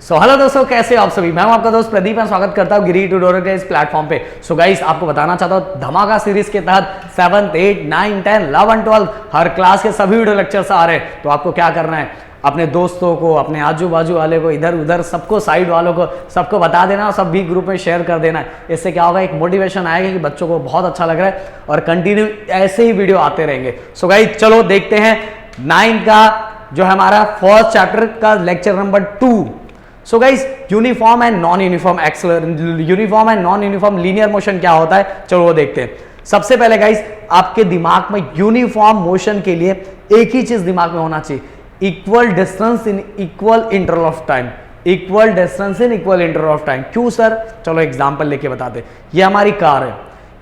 So hello दोस्तों, कैसे हो आप सभी। मैं हूं आपका दोस्त प्रदीप। मैं स्वागत करता हूं गिरी ट्यूटोरियल के इस प्लेटफॉर्म पे। सो गाइस, आपको बताना चाहता हूं धमाका सीरीज के तहत 7th 8 9 10 11 12 हर क्लास के सभी वीडियो लेक्चर्स आ रहे हैं। तो आपको क्या करना है, अपने दोस्तों को, अपने आजू बाजू वाले को, इधर उधर सबको, साइड वालों को, सबको बता देना और सब भी ग्रुप में शेयर कर देना है। इससे क्या होगा, एक मोटिवेशन आएगा कि बच्चों को बहुत अच्छा लग रहा है और कंटिन्यू ऐसे ही वीडियो आते रहेंगे। सो गाइस, चलो देखते हैं 9 का जो हमारा फर्स्ट चैप्टर का lecture number 2। So guys, uniform and non uniform uniform and non uniform linear motion क्या होता है, चलो वो देखते हैं। सबसे पहले गाइस, आपके दिमाग में यूनिफॉर्म मोशन के लिए एक ही चीज दिमाग में होना चाहिए, equal distance in equal interval of time. Equal distance in equal interval of time. क्यों सर? चलो एग्जांपल लेके बताते। ये हमारी कार है।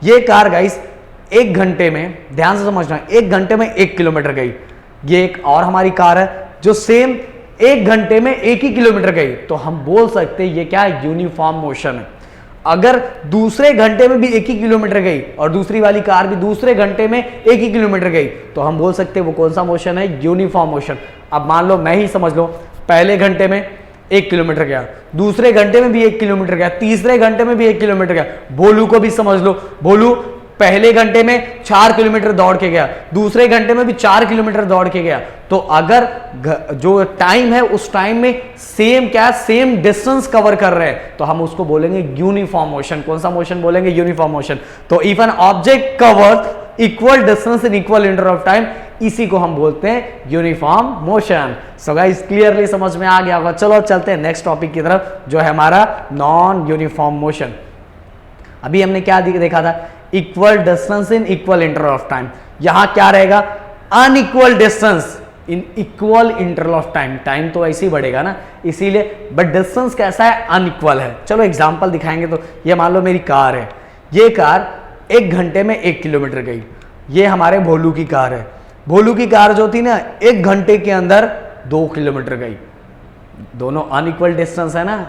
ये कार गाइस 1 घंटे में, ध्यान से समझना, 1 घंटे में 1 किलोमीटर गई। ये एक और हमारी कार है जो सेम 1 घंटे में 1 ही किलोमीटर गई। तो हम बोल सकते हैं ये क्या है, यूनिफॉर्म मोशन है। अगर दूसरे घंटे में भी 1 ही किलोमीटर गई और दूसरी वाली कार भी दूसरे घंटे में 1 ही किलोमीटर गई, तो हम बोल सकते हैं वो कौन सा मोशन है, यूनिफॉर्म मोशन। अब मान लो, मैं ही समझ लो, पहले घंटे में 1 किलोमीटर गया, दूसरे घंटे में भी 1 किलोमीटर गया, तीसरे घंटे में भी 1 किलोमीटर गया। भोलू को भी समझ लो, भोलू पहले घंटे में 4 किलोमीटर दौड़ के गया, दूसरे घंटे में भी 4 किलोमीटर दौड़ के गया। तो अगर जो टाइम है उस टाइम में सेम डिस्टेंस कवर कर रहे हैं, तो हम उसको बोलेंगे यूनिफॉर्म मोशन। कौन सा मोशन बोलेंगे? Uniform motion. तो if an object covers equal distance in equal interval of time, इसी को हम बोलते हैं uniform motion. So guys, clearly समझ में आ गया होगा। चलो चलते हैं नेक्स्ट टॉपिक की तरफ, जो है हमारा नॉन यूनिफॉर्म मोशन। अभी हमने क्या देखा था, equal distance in equal interval of time. यहां क्या रहेगा, unequal distance in equal interval of time. Time तो ऐसे ही बढ़ेगा ना, इसीलिए, बट डिस्टेंस कैसा है, अनइक्वल है। चलो एग्जांपल दिखाएंगे। तो ये मान लो मेरी कार है, ये कार 1 घंटे में 1 किलोमीटर गई। ये हमारे भोलू की कार है। भोलू की कार जो थी ना, 1 घंटे के अंदर 2 किलोमीटर गई। दोनों अनइक्वल डिस्टेंस है ना,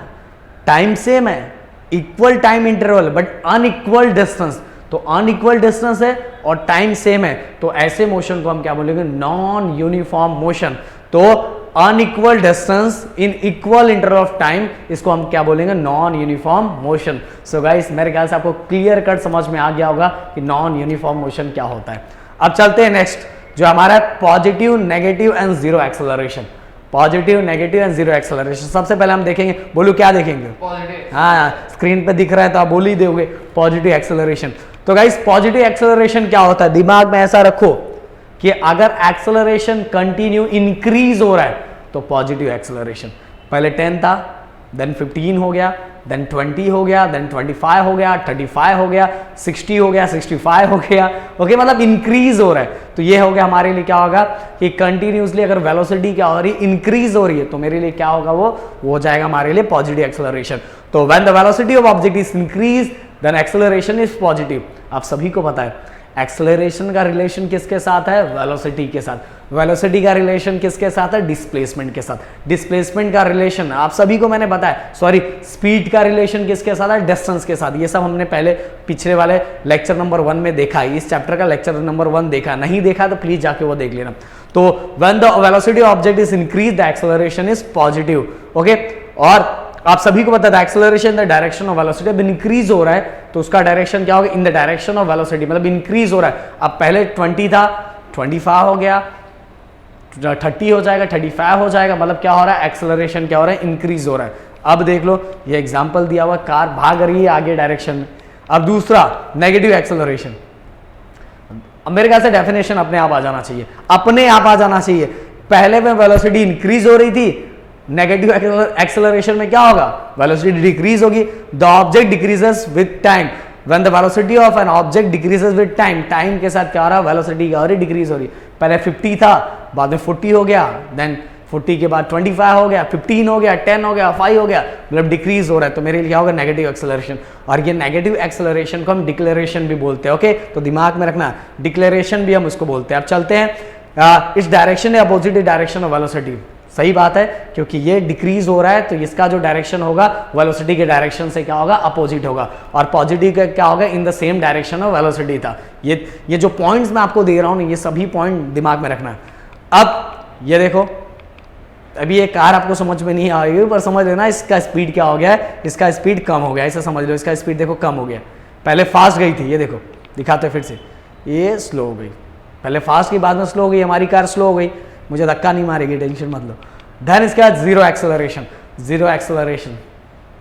टाइम सेम है, equal time interval but unequal distance. तो अनइक्वल डिस्टेंस है और टाइम सेम है, तो ऐसे मोशन को हम क्या बोलेंगे, नॉन यूनिफॉर्म मोशन। तो unequal distance in equal interval of time, इसको हम क्या बोलेंगे, non uniform motion. So guys, मेरे ख्याल से आपको क्लियर कट समझ में आ गया होगा कि नॉन यूनिफॉर्म मोशन क्या होता है। अब चलते हैं नेक्स्ट, जो हमारा positive, negative and zero acceleration. Positive, negative and zero acceleration. सबसे पहले हम देखेंगे, बोलो क्या देखेंगे? पॉजिटिव। हाँ, स्क्रीन पे दिख रहा है तो आप बोल ही दोगे, पॉजिटिव एक्सेलरेशन। तो गाइस, पॉजिटिव एक्सेलरेशन क्या होता है, दिमाग में ऐसा रखो कि अगर एक्सेलरेशन कंटिन्यू इंक्रीज हो रहा है तो पॉजिटिव एक्सेलरेशन। पहले 10 था, देन 15 हो गया, देन 20 हो गया, देन 25 हो गया, 35 हो गया, 60 हो गया, 65 हो गया। ओके, मतलब इंक्रीज हो रहा है। तो ये हो गया हमारे लिए, क्या होगा कि कंटिन्यूसली अगर वेलोसिटी क्या हो रही है, इंक्रीज हो रही है, तो मेरे लिए क्या होगा, वो हो जाएगा हमारे लिए पॉजिटिव एक्सेलरेशन। तो when the velocity of object is increase then acceleration is positive. आप सभी को पता है एक्सेलरेशन का रिलेशन किसके साथ है, वेलोसिटी के साथ। वेलोसिटी का रिलेशन किसके साथ है, डिस्प्लेसमेंट के साथ। डिस्प्लेसमेंट का रिलेशन आप सभी को मैंने बताया, सॉरी, स्पीड का रिलेशन किसके साथ है, डिस्टेंस के साथ। ये सब हमने पहले पिछले वाले लेक्चर नंबर 1 में देखा है। इस चैप्टर का लेक्चर नंबर 1 देखा, नहीं देखा तो प्लीज जाके वो देख लेना। तो when the velocity of object is increase the acceleration is positive. Okay, और आप सभी को पता है acceleration the direction of velocity. अब इंक्रीज हो रहा है तो उसका डायरेक्शन क्या होगा, in the direction of velocity, मतलब इंक्रीज हो रहा है। अब पहले 20 था, 25 हो गया, 30 हो जाएगा, 35 हो जाएगा, मतलब क्या हो रहा है, एक्सेलरेशन क्या हो रहा है, इंक्रीज हो रहा है। अब देख लो, ये एग्जांपल दिया हुआ, कार भाग रही है आगे डायरेक्शन में। अब दूसरा नेगेटिव एक्सेलरेशन। अब मेरे ख्याल से डेफिनेशन अपने आप आ जाना चाहिए, अपने आप आ जाना चाहिए। पहले में वेलोसिटी इंक्रीज हो रही थी, नेगेटिव एक्सेलरेशन में क्या होगा, वेलोसिटी डिक्रीज होगी। The object decreases with time. When the velocity of an object decreases with time, time के साथ क्या हो रहा है, वेलोसिटी क्या हो रही है, डिक्रीज हो रही। पहले 50 था, बाद में 40 हो गया, देन 40 के बाद 25 हो गया, 15 हो गया, 10 हो गया, 5 हो गया, मतलब डिक्रीज हो रहा है। तो मेरे लिए क्या होगा, नेगेटिव एक्सेलरेशन। और ये नेगेटिव एक्सेलरेशन को हम डिक्लेरेशन भी बोलते हैं। ओके, तो दिमाग में रखना, डिक्लेरेशन भी हम उसको बोलते हैं। अब चलते हैं, इस डायरेक्शन है अपोजिट डायरेक्शन ऑफ वेलोसिटी। सही बात है, क्योंकि ये डिक्रीज हो रहा है तो इसका जो डायरेक्शन होगा वेलोसिटी के डायरेक्शन से क्या होगा, अपोजिट होगा। और पॉजिटिव का क्या होगा, in the same direction of velocity था। ये जो पॉइंट्स मैं आपको दे रहा हूं, ये सभी पॉइंट दिमाग में रखना है। अब ये देखो, अभी ये कार आपको समझ में नहीं आएगी, पर समझ लेना इसका स्पीड क्या हो गया है, इसका स्पीड कम हो गया, ऐसा समझ लो। इसका स्पीड देखो कम हो गया, पहले फास्ट गई थी, ये देखो दिखाते फिर से, ये स्लो हो गई, पहले फास्ट की बाद में स्लो हो गई, हमारी कार स्लो हो गई, मुझे धक्का नहीं मारेगी, टेंशन मत लो। देन इसके बाद जीरो एक्सेलरेशन। जीरो एक्सेलरेशन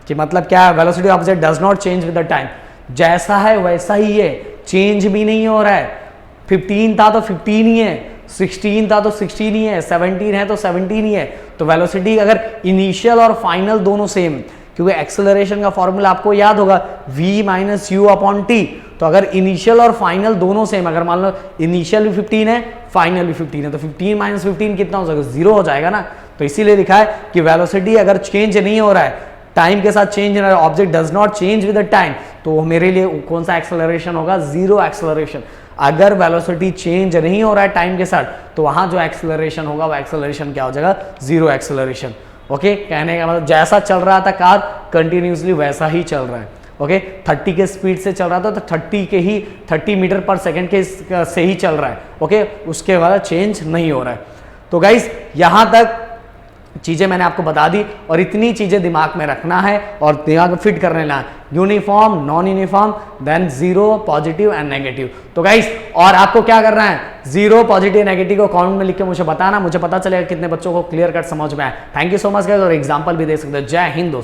कि मतलब क्या है, velocity of object does not change with the time, जैसा है वैसा ही है, चेंज भी नहीं हो रहा है। 15 था तो 15 ही है, 16 था तो 16 ही है, 17 है तो 17 ही है। तो वेलोसिटी अगर इनिशियल और फाइनल दोनों सेम, क्योंकि एक्सेलरेशन का फॉर्मूला आपको याद होगा v minus you upon T. तो अगर इनिशियल और फाइनल दोनों सेम, अगर मान लो इनिशियल भी 15 है फाइनल भी 15 है, तो 15 माइनस 15 कितना हो जाएगा, 0 हो जाएगा ना। तो इसीलिए लिखा है कि वेलोसिटी अगर चेंज नहीं हो रहा है, टाइम के साथ चेंज नहीं हो रहा है, object does not change with the time, तो मेरे लिए कौन सा एक्सेलरेशन होगा, जीरो एक्सेलरेशन। अगर वेलोसिटी चेंज नहीं हो रहा है टाइम के साथ, तो वहां जो एक्सेलरेशन होगा वो एक्सेलरेशन क्या हो जाएगा, जीरो एक्सेलरेशन। ओके, कहने का मतलब जैसा चल रहा था कार कंटिन्यूसली वैसा ही चल रहा है। ओके, 30 के स्पीड से चल रहा था तो 30 मीटर पर सेकंड के से ही चल रहा है। ओके, उसके बाद चेंज नहीं हो रहा है। तो गाइस यहां तक चीजें मैंने आपको बता दी, और इतनी चीजें दिमाग में रखना है और दिमाग में फिट कर लेना है, uniform, non uniform, than zero, positive and negative. तो गाइस और आपको क्या करना है, जीरो, पॉजिटिव, नेगेटिव को कमेंट में लिख के मुझे बताना, मुझे पता चलेगा कितने बच्चों को क्लियर कट समझ में आया। Thank you so much guys, और एग्जांपल भी दे सकते हो। जय हिंद दोस्तों।